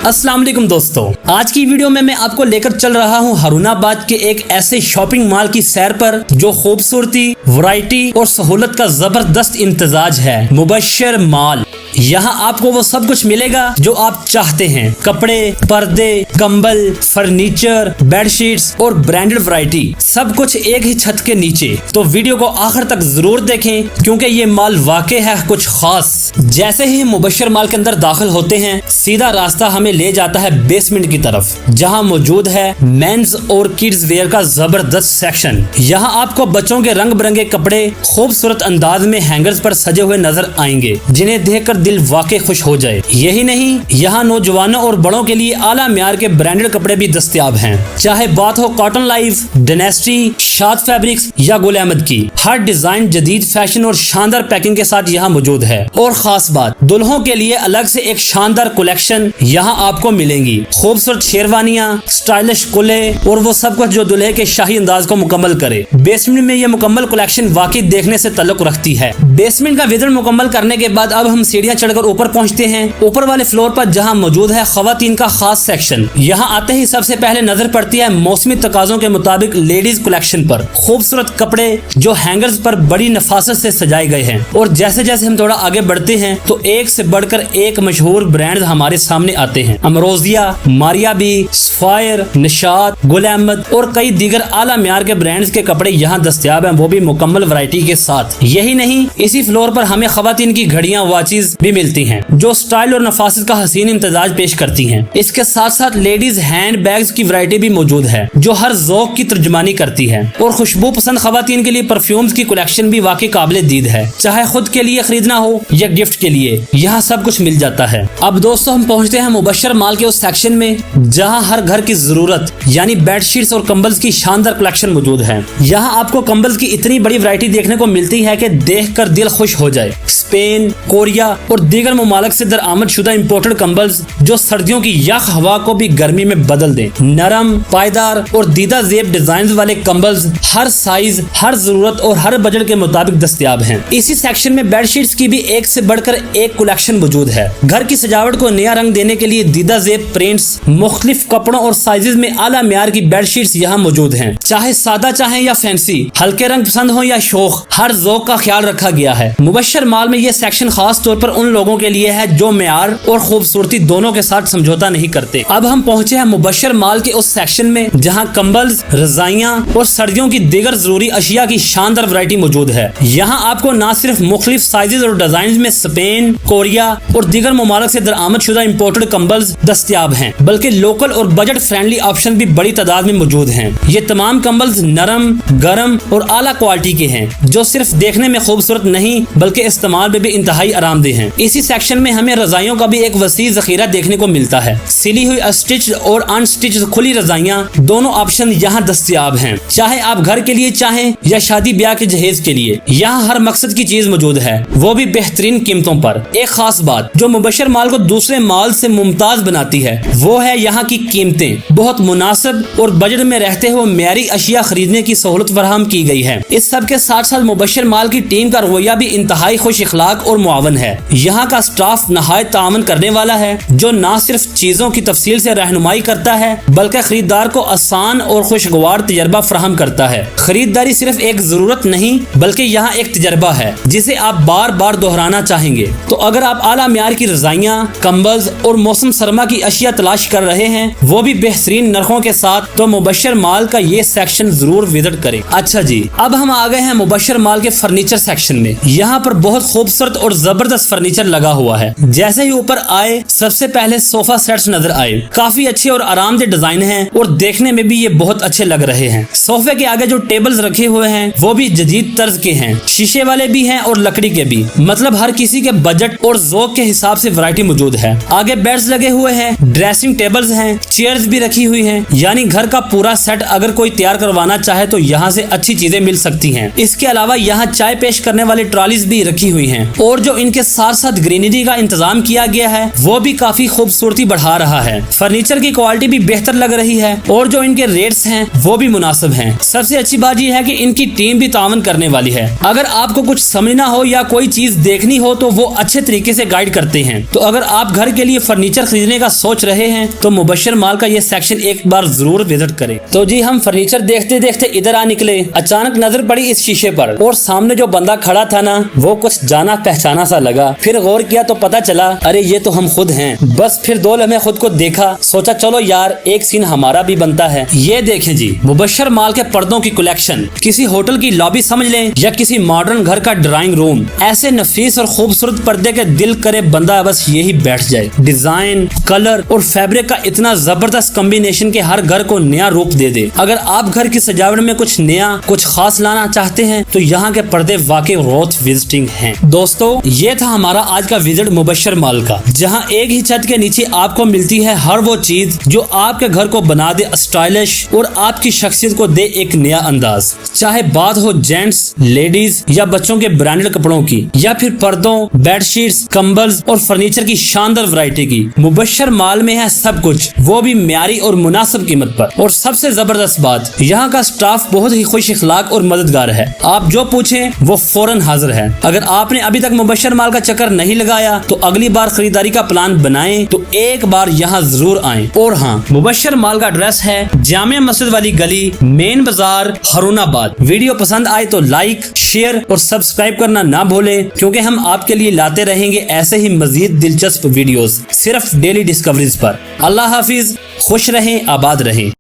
अस्सलाम वालेकुम दोस्तों, आज की वीडियो में मैं आपको लेकर चल रहा हूं हरुणाबाद के एक ऐसे शॉपिंग मॉल की सैर पर जो खूबसूरती, वैरायटी और सहूलत का जबरदस्त इम्तजाज है। मुबश्शिर मॉल। यहाँ आपको वो सब कुछ मिलेगा जो आप चाहते हैं। कपड़े, पर्दे, कंबल, फर्नीचर, बेडशीट्स और ब्रांडेड वैरायटी, सब कुछ एक ही छत के नीचे। तो वीडियो को आखिर तक जरूर देखें क्योंकि ये मॉल वाकई है कुछ खास। जैसे ही मुबश्शिर मॉल के अंदर दाखिल होते हैं, सीधा रास्ता हमें ले जाता है बेसमेंट की तरफ, जहाँ मौजूद है मेंस और किड्स वेयर का जबरदस्त सेक्शन। यहाँ आपको बच्चों के रंग बिरंगे कपड़े खूबसूरत अंदाज में हैंगर्स पर सजे हुए नजर आएंगे, जिन्हें देखकर दिल वाकई खुश हो जाए। यही नहीं, यहाँ नौजवानों और बड़ों के लिए आला म्यार के ब्रांडेड कपड़े भी दस्तयाब हैं। चाहे बात हो कॉटन लाइफ, डायनेस्टी, शाद फैब्रिक्स या गुल अहमद की, हर डिजाइन जदीद फैशन और शानदार पैकिंग के साथ यहाँ मौजूद है। और खास बात, दुल्हों के लिए अलग से एक शानदार कलेक्शन यहाँ आपको मिलेंगी। खूबसूरत शेरवानियाँ, स्टाइलिश कुले और वो सब कुछ जो दुल्हे के शाही अंदाज को मुकम्मल करे। बेसमेंट में ये मुकम्मल कलेक्शन वाकई देखने से ताल्लुक रखती है। बेसमेंट का विजिट मुकम्मल करने के बाद अब हम सीढ़ियाँ चढ़कर ऊपर पहुंचते हैं। ऊपर वाले फ्लोर पर जहां मौजूद है खवातीन का खास सेक्शन। यहां आते ही सबसे पहले नजर पड़ती है मौसमी तकाजों के मुताबिक लेडीज कलेक्शन पर। खूबसूरत कपड़े जो हैंगर्स पर बड़ी नफासत से सजाए गए हैं। और जैसे जैसे हम थोड़ा आगे बढ़ते हैं तो एक से बढ़कर एक मशहूर ब्रांड हमारे सामने आते हैं। अमरोजिया, मारियाबी, सफायर, निशात, गुल अहमद और कई दीगर आला म्यार के ब्रांड्स के कपड़े यहाँ दस्तयाब हैं, वो भी मुकम्मल वैरायटी के साथ। यही नहीं, इसी फ्लोर पर हमें खवातीन की घड़ियां, वॉचेस भी मिलती हैं जो स्टाइल और नफासत का हसीन इम्तजाज पेश करती हैं। इसके साथ साथ लेडीज हैंड बैग्स की वैरायटी भी मौजूद है जो हर ज़ौक की तर्जुमानी करती है। और खुशबू पसंद खवातीन के लिए परफ्यूम्स की कलेक्शन भी वाकई काबिल दीद है। चाहे खुद के लिए खरीदना हो या गिफ्ट के लिए, यहाँ सब कुछ मिल जाता है। अब दोस्तों, हम पहुँचते हैं मुबश्शिर मॉल के उस सेक्शन में जहाँ हर घर की जरूरत यानी बेडशीट्स और कंबल्स की शानदार कलेक्शन मौजूद है। यहाँ आपको कंबल्स की इतनी बड़ी वैरायटी देखने को मिलती है कि देख कर दिल खुश हो जाए। स्पेन, कोरिया और दीगर मुमालिक से दरआमद शुदा इम्पोर्टेड कंबल्स जो सर्दियों की यख हवा को भी गर्मी में बदल दें। नरम, पायदार और दीदा जेब डिजाइन वाले कंबल्स हर साइज, हर जरूरत और हर बजट के मुताबिक दस्तयाब हैं। इसी सेक्शन में बेडशीट्स की भी एक से बढ़कर एक कलेक्शन मौजूद है। घर की सजावट को नया रंग देने के लिए दीदा जेब प्रिंट्स, मुख्तलिफ कपड़ों और साइजेस में आला म्यार की बेडशीट्स यहाँ मौजूद हैं। चाहे सादा चाहे या फैंसी, हल्के रंग पसंद हो या शौक, हर ज़ौक का ख्याल रखा गया है। मुबश्शिर मॉल में ये सेक्शन खास तौर पर उन लोगों के लिए है जो म्यार और खूबसूरती दोनों के साथ समझौता नहीं करते। अब हम पहुंचे हैं मुबश्शिर मॉल के उस सेक्शन में जहां कंबल्स, रजाइयां और सर्दियों की दीगर जरूरी अशिया की शानदार वैरायटी मौजूद है। यहां आपको न सिर्फ मुख्तलिफ साइजेस और डिजाइन में स्पेन, कोरिया और दीगर मुमालिक से दरआमद शुदा इम्पोर्टेड कंबल्स दस्तयाब हैं, बल्कि लोकल और बजट फ्रेंडली ऑप्शन भी बड़ी तादाद में मौजूद हैं। ये तमाम कंबल्स नरम, गर्म और आला क्वालिटी के हैं जो सिर्फ देखने में खूबसूरत नहीं बल्कि इस्तेमाल में भी इंतहाई आरामदेह हैं। इसी सेक्शन में हमें रजाइयों का भी एक वसी जखीरा देखने को मिलता है। सिली हुई स्टिच और अनस्टिच खुली रजाइयाँ दोनों ऑप्शन यहाँ दस्तयाब हैं। चाहे आप घर के लिए चाहें या शादी ब्याह के जहेज के लिए, यहाँ हर मकसद की चीज मौजूद है, वो भी बेहतरीन कीमतों पर। एक खास बात जो मुबश्शिर मॉल को दूसरे मॉल से मुमताज बनाती है वो है यहाँ की कीमतें। बहुत मुनासिब और बजट में रहते हुए म्यारी अशिया खरीदने की सहूलत फराहम की गई है। इस सब के साथ साथ मुबश्शिर मॉल की टीम का रवैया भी इंतहाई खुश इखलाक और मुआवन है। यहाँ का स्टाफ नहायत ताअमुन करने वाला है जो न सिर्फ चीजों की तफसील से रहनुमाई करता है बल्कि खरीदार को आसान और खुशगवार तजर्बा फराहम करता है। खरीदारी सिर्फ एक जरूरत नहीं बल्कि यहाँ एक तजर्बा है जिसे आप बार बार दोहराना चाहेंगे। तो अगर आप आला म्यार की रजाइयाँ, कंबल्स और मौसम सरमा की अशिया तलाश कर रहे हैं, वो भी बेहतरीन नरखों के साथ, तो मुबश्शिर मॉल का ये सेक्शन जरूर विजिट करें। अच्छा जी, अब हम आ गए हैं मुबश्शिर मॉल के फर्नीचर सेक्शन में। यहाँ पर बहुत खूबसूरत और जबरदस्त फर्नीचर लगा हुआ है। जैसे ही ऊपर आए सबसे पहले सोफा सेट्स नजर आए। काफी अच्छे और आरामदेह डिजाइन हैं और देखने में भी ये बहुत अच्छे लग रहे हैं। सोफे के आगे जो टेबल्स रखे हुए हैं वो भी जदीद तर्ज के हैं, शीशे वाले भी हैं और लकड़ी के भी। मतलब हर किसी के बजट और ज़ौक के हिसाब से वैरायटी मौजूद है। आगे बेड्स लगे हुए हैं, ड्रेसिंग टेबल्स हैं, चेयर्स भी रखी हुई हैं। यानी घर का पूरा सेट अगर कोई तैयार करवाना चाहे तो यहाँ से अच्छी चीजें मिल सकती हैं। इसके अलावा यहाँ चाय पेश करने वाली ट्रॉलीज भी रखी हुई हैं हैं और जो इनके साथ साथ ग्रीनरी का इंतजाम किया गया है वो भी काफी खूबसूरती बढ़ा रहा है। फर्नीचर की क्वालिटी भी बेहतर लग रही है और जो इनके रेट्स हैं वो भी मुनासिब हैं। सबसे अच्छी बात यह है कि इनकी टीम भी तावन करने वाली है। अगर आपको कुछ समझना हो या कोई चीज देखनी हो तो वो अच्छे तरीके से गाइड करते हैं। तो अगर आप घर के लिए फर्नीचर खरीदने का सोच रहे हैं तो मुबश्शिर माल का ये सेक्शन एक बार जरूर विजिट करें। तो जी हम फर्नीचर देखते देखते इधर आ निकले। अचानक नजर पड़ी इस शीशे पर और सामने जो बंदा खड़ा था ना वो कुछ जाना पहचाना सा लगा। फिर गौर किया तो पता चला अरे ये तो हम खुद हैं। बस फिर 2 लम्हे खुद को देखा, सोचा चलो यार एक सीन हमारा भी बनता है। ये देखें जी मुबश्शिर माल के पर्दों की कलेक्शन। किसी होटल की लॉबी समझ लें या किसी मॉडर्न घर का ड्राइंग रूम, ऐसे नफीस और खूबसूरत पर्दे के दिल करे बंदा बस यही बैठ जाए। डिजाइन, कलर और फैब्रिक का इतना जबरदस्त कॉम्बिनेशन के हर घर को नया रूप दे दे। अगर आप घर की सजावट में कुछ नया कुछ खास लाना चाहते हैं तो यहाँ के पर्दे वाकई वर्थ विजिटिंग हैं। दोस्तों ये था हमारा आज का विजिट मुबश्शिर माल का, जहाँ एक ही छत के नीचे आपको मिलती है हर वो चीज जो आपके घर को बना दे स्टाइलिश और आपकी शख्सियत को दे एक नया अंदाज। चाहे बात हो जेंट्स, लेडीज या बच्चों के ब्रांडेड कपड़ों की या फिर पर्दों, बेडशीट्स, कंबल्स और फर्नीचर की शानदार वैरायटी की, मुबश्शिर माल में है सब कुछ, वो भी म्यारी और मुनासिब कीमत पर। और सबसे जबरदस्त बात यहाँ का स्टाफ बहुत ही खुश इखलाक और मददगार है। आप जो पूछें वो फौरन हाजिर है। अगर आपने अभी तक मुबश्शिर माल का चक्कर नहीं लगाया तो अगली बार खरीदारी का प्लान बनाएं तो एक बार यहाँ जरूर आएं। और हाँ, मुबश्शिर माल का एड्रेस है जामिया मस्जिद वाली गली, मेन बाजार, हरुनाबाद। वीडियो पसंद आए तो लाइक, शेयर और सब्सक्राइब करना ना भूलें, क्योंकि हम आपके लिए लाते रहेंगे ऐसे ही मजीद दिलचस्प वीडियोस सिर्फ डेली डिस्कवरीज पर। अल्लाह हाफिज, खुश रहें, आबाद रहें।